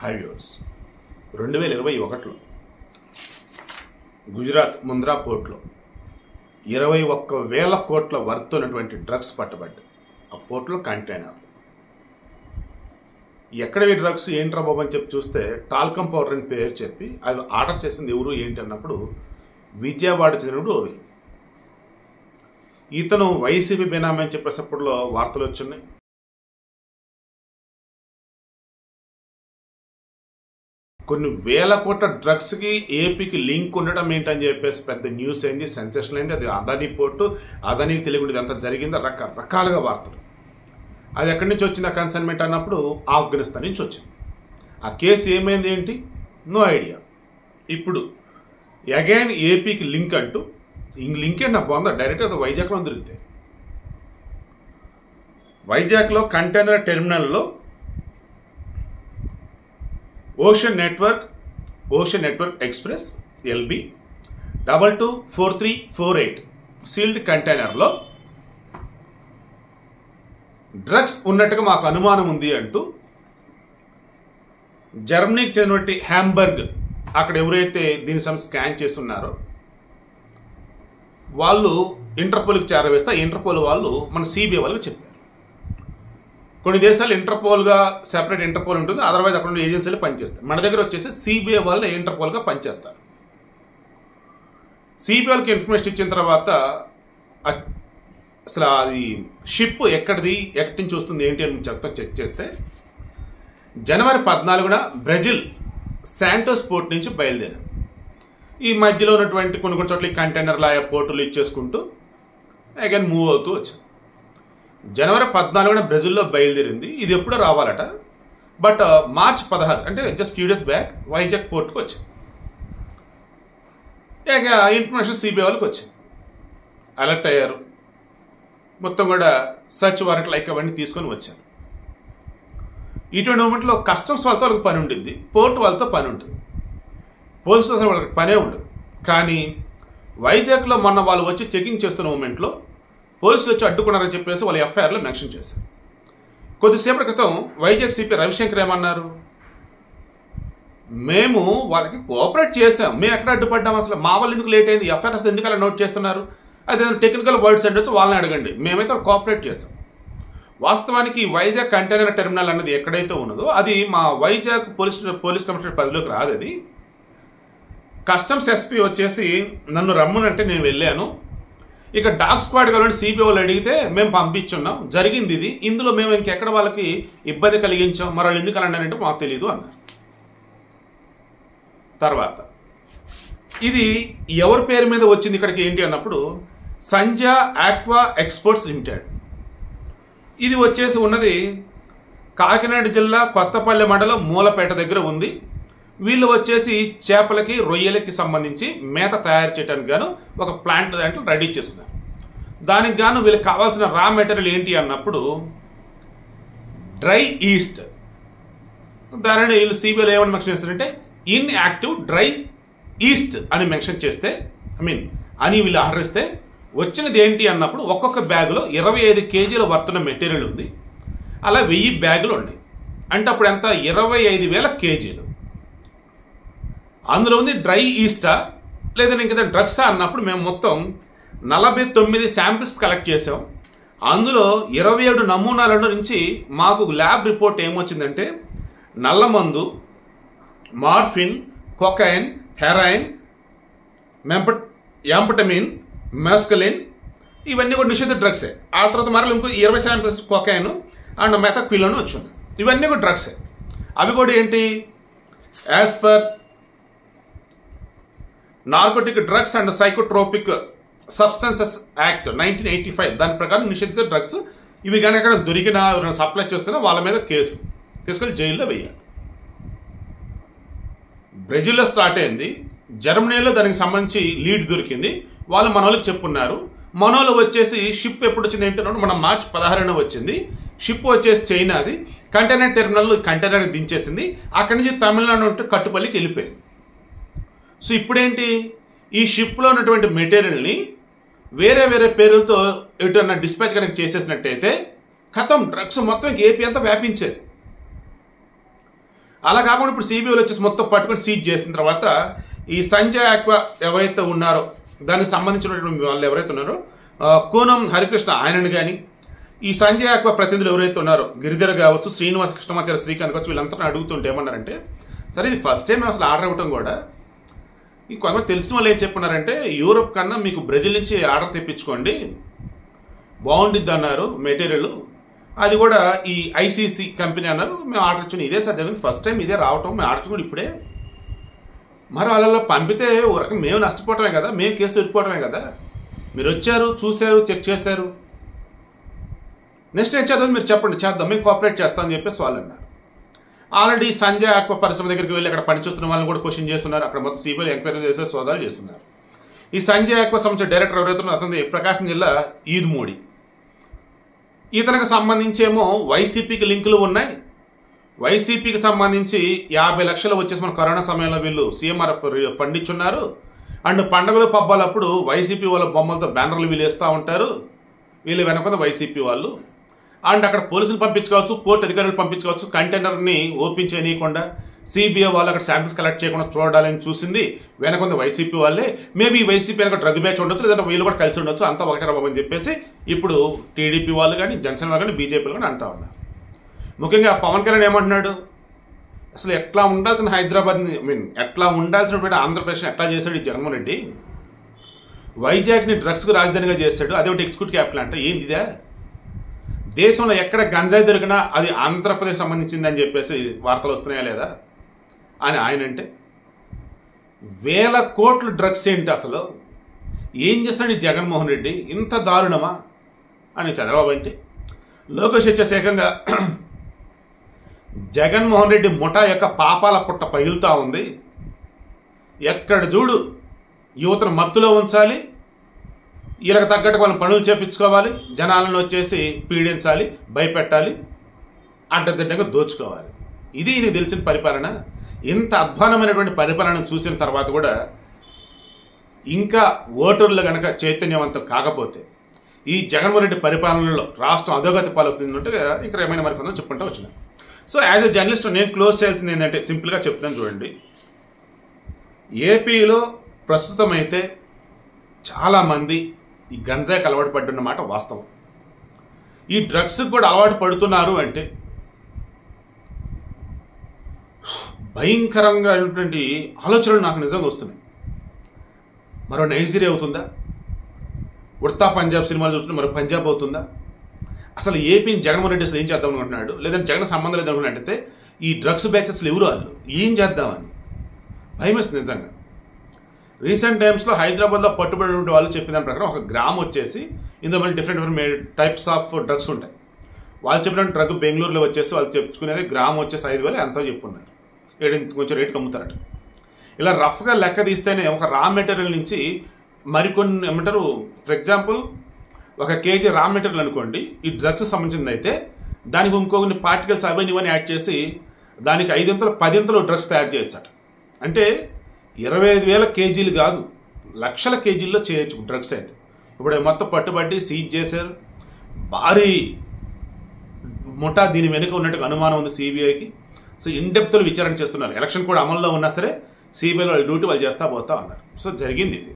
High viewers 2021లో Gujarat Mundra పోర్ట్లో 21,000 కోట్ల worth ఉన్నటువంటి drugs పట్టబడ్డాయి. ఆ పోర్ట్లో కంటైనర్ ఎక్కడవి డ్రగ్స్ ఏంట్రా బాబు అని చెప్పి చూస్తే టాల్కమ్ పౌడర్ అని పేరు చెప్పి అది ఆర్డర్ చేసింది ఎవరు ఏంటి అన్నప్పుడు విజయవాడ చెందినప్పుడు రోహిత్. ఇతను వైసీపీ బెనామీ అని చెప్పేసప్పుడులో వార్తలు వచ్చినాయి. కొన్ని వేల కోట్ల డ్రగ్స్కి ఏపీకి లింక్ ఉండడం ఏంటని చెప్పేసి పెద్ద న్యూస్ అయింది, సెన్సేషన్ అయింది. అది అదానీ పోర్టు, అదానీకి తెలియకుండా ఇదంతా జరిగింది, రకరకాలుగా వార్తలు. అది ఎక్కడి నుంచి వచ్చిన కన్సైన్మెంట్ అన్నప్పుడు ఆఫ్ఘనిస్తాన్ నుంచి వచ్చింది. ఆ కేసు ఏమైంది ఏంటి నో ఐడియా. ఇప్పుడు అగైన్ ఏపీకి లింక్ అంటూ లింక్ ఏంటి నాకు బాగుందా డైరెక్ట్గా వైజాగ్లో దొరికితే వైజాగ్లో కంటైనర్ టెర్మినల్లో ocean network express LB 224348 sealed కంటైనర్లో డ్రగ్స్ ఉన్నట్టుగా మాకు అనుమానం ఉంది అంటూ జర్మనీకి చెందినటువంటి హ్యాంబర్గ్ అక్కడ ఎవరైతే దీని స్కాన్ చేస్తున్నారో వాళ్ళు ఇంటర్పోల్కి చేరవేస్తే ఇంటర్పోల్ వాళ్ళు మన CBI వాళ్ళకి చెప్పారు. కొన్ని దేశాలు ఇంటర్పోల్గా సెపరేట్ ఇంటర్పోల్ ఉంటుంది, అదర్వైజ్ అక్కడ ఉన్న ఏజెన్సీలు పనిచేస్తాయి. మన దగ్గర వచ్చేసి CBI వాళ్ళు ఇంటర్పోల్గా పనిచేస్తారు. CBI వాళ్ళకి ఇన్ఫర్మేషన్ ఇచ్చిన తర్వాత అసలు అది షిప్ ఎక్కడి నుంచి వస్తుంది ఏంటి అని చెక్ చేస్తే జనవరి 14న బ్రెజిల్ శాంటోస్ పోర్ట్ నుంచి బయలుదేరారు. ఈ మధ్యలో ఉన్నటువంటి కొన్ని చోట్ల కంటైనర్ల పోర్టులు ఇచ్చేసుకుంటూ అగైన్ మూవ్ అవుతూ వచ్చారు. జనవరి 14న బ్రెజిల్లో బయలుదేరింది. ఇది ఎప్పుడో రావాలట, బట్ మార్చ్ 16 అంటే just few days back Vizag పోర్ట్కి వచ్చింది. ఇక ఇన్ఫర్మేషన్ CBI వాళ్ళకి వచ్చింది, అలర్ట్ అయ్యారు. మొత్తం కూడా సర్చ్ వారెంట్ లైక్ అవన్నీ తీసుకొని వచ్చారు. ఇటువంటి మూమెంట్లో కస్టమ్స్ వాళ్ళతో వాళ్ళకి పని ఉండింది, పోర్ట్ వాళ్ళతో పని ఉంటుంది, పోలీస్ స్టేషన్ వాళ్ళకి పనే ఉండదు. కానీ వైజాగ్లో మొన్న వాళ్ళు వచ్చి చెకింగ్ చేస్తున్న మూమెంట్లో పోలీసులు వచ్చి అడ్డుకున్నారని చెప్పేసి వాళ్ళు FIRలో మెన్షన్ చేశారు. కొద్దిసేపటి క్రితం వైజాగ్ CP రవిశంకర్ ఏమన్నారు, మేము వాళ్ళకి కోఆపరేట్ చేసాం, మేము ఎక్కడ అడ్డుపడ్డాం, అసలు మా వాళ్ళు ఎందుకు లేట్ అయింది, FIR అసలు ఎందుకు అలా నోట్ చేస్తున్నారు, అదే టెక్నికల్ వర్డ్స్ అంటే వచ్చి వాళ్ళని అడగండి, మేమైతే కోఆపరేట్ చేసాం. వాస్తవానికి వైజాగ్ కంటైనర్ టెర్మినల్ అన్నది ఎక్కడైతే ఉన్నదో అది మా వైజాగ్ పోలీస్ కమిషనర్ పరిధిలోకి రాదు. అది కస్టమ్స్ SP వచ్చేసి నన్ను రమ్మనంటే నేను వెళ్ళాను. ఇక డాగ్ స్క్వాడ్ కావాలంటే CBI వాళ్ళు అడిగితే మేము పంపించున్నాం, జరిగింది ఇది, ఇందులో మేము ఇంకెక్కడ వాళ్ళకి ఇబ్బంది కలిగించాం, మరి వాళ్ళు ఎందుకు అన్నారంటే మాకు తెలియదు అన్నారు. తర్వాత ఇది ఎవరి పేరు మీద వచ్చింది ఇక్కడికి ఏంటి అన్నప్పుడు సంజా ఆక్వా ఎక్స్పోర్ట్స్ లిమిటెడ్. ఇది వచ్చేసి ఉన్నది కాకినాడ జిల్లా కొత్తపల్లి మండలం మూలపేట దగ్గర ఉంది. వీళ్ళు వచ్చేసి చేపలకి రొయ్యలకి సంబంధించి మేత తయారు చేయడానికి గాను ఒక ప్లాంట్ దాంట్లో రెడీ చేసుకున్నారు. దానికి గాను వీళ్ళకి కావాల్సిన రా మెటీరియల్ ఏంటి అన్నప్పుడు డ్రై ఈస్ట్. దానిని వీళ్ళు CBIలో ఏమని మెన్షన్ చేస్తారంటే ఇన్యాక్టివ్ డ్రై ఈస్ట్ అని మెన్షన్ చేస్తే అని వీళ్ళు ఆర్డర్ ఇస్తే వచ్చినది ఏంటి అన్నప్పుడు ఒక్కొక్క బ్యాగులో 25 కేజీల వర్తున్న మెటీరియల్ ఉంది. అలా 1000 బ్యాగులు ఉన్నాయి అంటే అప్పుడు ఎంత 25,000 కేజీలు. అందులో ఉంది డ్రై ఈస్టా లేదా ఇంకా డ్రగ్సా అన్నప్పుడు మేము మొత్తం 49 శాంపిల్స్ కలెక్ట్ చేసాం. అందులో 27 నమూనాల నుంచి మాకు ల్యాబ్ రిపోర్ట్ ఏమొచ్చిందంటే నల్లమందు, morphine, cocaine, heroin, amphetamine, mescaline ఇవన్నీ కూడా నిషేధ డ్రగ్సే. ఆ తర్వాత మరలా ఇంకో 20 శాంపిల్స్ కొకైన్ అండ్ మెథాక్విలోన్ వచ్చింది. ఇవన్నీ కూడా డ్రగ్సే. అవి కూడా ఏంటి as per narcotic drugs and psychotropic substances act 1985 దాని ప్రకారం నిషేధిత డ్రగ్స్ ఇవి కానీ ఎక్కడ దొరికినా ఎవరైనా సప్లై చేస్తున్నా వాళ్ళ మీద కేసు తీసుకొని జైల్లో వేయాలి. బ్రెజిల్లో స్టార్ట్ అయింది, జర్మనీలో దానికి సంబంధించి లీడ్ దొరికింది, వాళ్ళు మన వాళ్ళకి చెప్పున్నారు. మనోళ్ళు వచ్చేసి షిప్ ఎప్పుడు వచ్చింది ఏంటంటే మన మార్చి 16న వచ్చింది. షిప్ వచ్చేసి చైనాది, కంటైనర్ టెర్మినల్ కంటైనర్ దించేసింది, అక్కడి నుంచి తమిళనాడు ఉంటే కట్టుపల్లికి వెళ్ళిపోయింది. సో ఇప్పుడేంటి ఈ షిప్లో ఉన్నటువంటి మెటీరియల్ని వేరే పేర్లతో ఎటున్నా డిస్పాచ్ కనుక చేసేసినట్టయితే ఖతం డ్రగ్స్ మొత్తం ఏపీ అంతా వ్యాపించేది. అలా కాకుండా ఇప్పుడు సిబిఐలు వచ్చేసి మొత్తం పట్టుకొని సీజ్ చేసిన తర్వాత ఈ సంజయ్ ఆక్వా ఎవరైతే ఉన్నారో దానికి సంబంధించినటువంటి వాళ్ళు ఎవరైతే ఉన్నారో కోనం హరికృష్ణ ఆయనని కానీ ఈ సంజయ్ ఆక్వా ప్రతినిధులు ఎవరైతే ఉన్నారో గిరిధర్ కావచ్చు, శ్రీనివాస కృష్ణమాచార్య, శ్రీకాంత్ కావచ్చు, వీళ్ళంతా అడుగుతుంటే ఏమన్నారంటే సరే ఇది ఫస్ట్ టైం అసలు ఆర్డర్ ఇవ్వటం కూడా ఈ కొంతమంది తెలిసిన వాళ్ళు ఏం చెప్పన్నారంటే యూరోప్ కన్నా మీకు బ్రెజిల్ నుంచి ఆర్డర్ తెప్పించుకోండి బాగుండిద్ది అన్నారు మెటీరియల్, అది కూడా ఈ ఐసీసీ కంపెనీ అన్నారు. మేము ఆర్డర్ ఇచ్చిన ఇదే సార్ జరిగింది, ఫస్ట్ టైం ఇదే రావటం, మేము ఆర్డర్ ఇచ్చుకుని ఇప్పుడే. మరి వాళ్ళలో పంపితే ఒక రకం మేము నష్టపోవటమే కదా, మేము కేసులు ఇరుక్కోవటమే కదా. మీరు వచ్చారు, చూశారు, చెక్ చేశారు, నెక్స్ట్ ఏం చేద్దాం మీరు చెప్పండి, చేద్దాం, మేము కోఆపరేట్ చేస్తామని చెప్పేసి వాళ్ళు అన్నారు. ఆల్రెడీ సంజయ్ ఆక్వా పరిశ్రమ దగ్గరికి వెళ్ళి అక్కడ పనిచేస్తున్న వాళ్ళని కూడా క్వశ్చన్ చేస్తున్నారు. అక్కడ మొత్తం సిబిఐ ఎంక్వైరీ చేసే సోదాలు చేస్తున్నారు. ఈ సంజయ్ ఆక్వా సంస్థ డైరెక్టర్ ఎవరైతే అతని ప్రకాశం జిల్లా ఈద్మూడి. ఇతనికి సంబంధించి ఏమో వైసీపీకి లింకులు ఉన్నాయి. వైసీపీకి సంబంధించి 50 లక్షలు వచ్చేసి మన కరోనా సమయంలో వీళ్ళు సీఎంఆర్ఎఫ్ ఫండ్ ఇచ్చున్నారు. అండ్ పండుగలు పబ్బాలప్పుడు వైసీపీ వాళ్ళ బొమ్మలతో బ్యానర్లు వీళ్ళు వేస్తూ ఉంటారు, వీళ్ళు వెనక వైసీపీ వాళ్ళు. అండ్ అక్కడ పోలీసులు పంపించుకోవచ్చు, కోర్టు అధికారులు పంపించుకోవచ్చు, కంటైనర్ని ఓపెన్ చేయనీయకుండా సిబిఐ వాళ్ళు అక్కడ శాంపిల్స్ కలెక్ట్ చేయకుండా చూడాలని చూసింది వెనక వైసీపీ వాళ్ళే. మేబీ వైసీపీ వెనక డ్రగ్ బ్యాచ్ ఉండొచ్చు, లేదంటే వీళ్ళు కూడా కలిసి ఉండొచ్చు, అంతా ఒకటే రవ్వని చెప్పేసి ఇప్పుడు టీడీపీ వాళ్ళు కానీ, జనసేన వాళ్ళు కానీ, బీజేపీలు కానీ అంటూ ఉన్నారు. ముఖ్యంగా పవన్ కళ్యాణ్ ఏమంటున్నాడు, అసలు ఎట్లా ఉండాల్సిన హైదరాబాద్ని ఎట్లా ఉండాల్సినటువంటి ఆంధ్రప్రదేశ్ ఎట్లా చేశాడు ఈ జగన్మోహన్ రెడ్డి. వైజాగ్ని డ్రగ్స్కు రాజధానిగా చేశాడు, అదే ఒకటి ఎగ్జిక్యూటివ్ క్యాపిటల్ అంటే ఏంటిదా. దేశంలో ఎక్కడ గంజాయి దొరికినా అది ఆంధ్రప్రదేశ్ సంబంధించిందని చెప్పేసి వార్తలు వస్తున్నాయా లేదా అని ఆయన అంటే, 1000 కోట్ల డ్రగ్స్ ఏంటి అసలు, ఏం చేస్తాడు ఈ జగన్మోహన్ రెడ్డి, ఇంత దారుణమా అని చంద్రబాబు అంటే. లోకేష్ వచ్చేసి ఏకంగా జగన్మోహన్ రెడ్డి ముఠా యొక్క పాపాల పుట్ట పగిలుతూ ఉంది, ఎక్కడ చూడు యువతను మత్తులో ఉంచాలి, వీళ్ళకి తగ్గట్టు వాళ్ళని పనులు చేపించుకోవాలి, జనాలను వచ్చేసి పీడించాలి, భయపెట్టాలి, అడ్డదిడ్డంగా దోచుకోవాలి. ఇది నీకు తెలిసిన పరిపాలన. ఇంత అధ్వానమైనటువంటి పరిపాలన చూసిన తర్వాత కూడా ఇంకా ఓటర్లు కనుక చైతన్యవంతం కాకపోతే ఈ జగన్మోహన్ రెడ్డి పరిపాలనలో రాష్ట్రం అధోగతి పాలవుతున్నట్టుగా ఇంకా ఏమైనా మరి కొంత చెప్పుకుంటూ వచ్చిన. సో యాజ్ ఎ జర్నలిస్ట్ నేను క్లోజ్ చేయాల్సింది ఏంటంటే సింపుల్గా చెప్తాను చూడండి. ఏపీలో ప్రస్తుతం అయితే చాలామంది ఈ గంజాయికి అలవాటు పడుతున్నమాట వాస్తవం. ఈ డ్రగ్స్కి కూడా అలవాటు పడుతున్నారు అంటే భయంకరంగా అయినటువంటి ఆలోచనలు నాకు నిజంగా వస్తున్నాయి. మరో నైజీరియా అవుతుందా, ఉడతా పంజాబ్ సినిమాలు చూస్తుంటే మరో పంజాబ్ అవుతుందా, అసలు ఏపీని జగన్మోహన్ రెడ్డి అసలు ఏం చేద్దాం అనుకుంటున్నాడు, లేదంటే జగన్ సంబంధం లేదనుకున్నట్టయితే ఈ డ్రగ్స్ బ్యాచెస్ ఎవరు వాళ్ళు ఏం చేద్దామని భయం వేస్తుంది నిజంగా. రీసెంట్ టైమ్స్లో హైదరాబాద్లో పట్టుబడిన వాళ్ళు చెప్పిన దాని ప్రకారం ఒక గ్రామ్ వచ్చేసి ఇందులో మళ్ళీ డిఫరెంట్ టైప్స్ ఆఫ్ డ్రగ్స్ ఉంటాయి. వాళ్ళు చెప్పిన డ్రగ్ బెంగళూరులో వచ్చేసి వాళ్ళు చెప్పుకునేది గ్రామ్ వచ్చేసి 5,000 ఎంతో చెప్పున్నారు, కొంచెం రేటుకి అమ్ముతారట. ఇలా రఫ్గా లెక్క తీస్తేనే ఒక రా మెటీరియల్ నుంచి మరికొన్ని ఏమంటారు, for example 1 KG raw material అనుకోండి ఈ డ్రగ్స్ సంబంధించింది అయితే దానికి ఇంకొన్ని పార్టికల్స్ అవన్నీ ఇవన్నీ యాడ్ చేసి దానికి 5-10 డ్రగ్స్ తయారు చేయొచ్చట. అంటే 25,000 కేజీలు కాదు, లక్షల కేజీల్లో చేయొచ్చు డ్రగ్స్ అయితే. ఇప్పుడు మొత్తం పట్టుబట్టి సీజ్ చేశారు, భారీ ముఠా దీని వెనుక ఉన్నట్టు అనుమానం ఉంది సిబిఐకి. సో ఇన్డెప్త్లో విచారణ చేస్తున్నారు. ఎలక్షన్ కూడా అమల్లో ఉన్నా సరే సిబిఐలో వాళ్ళ డ్యూటీ వాళ్ళు చేస్తా పోతా ఉన్నారు. సో జరిగింది ఇది.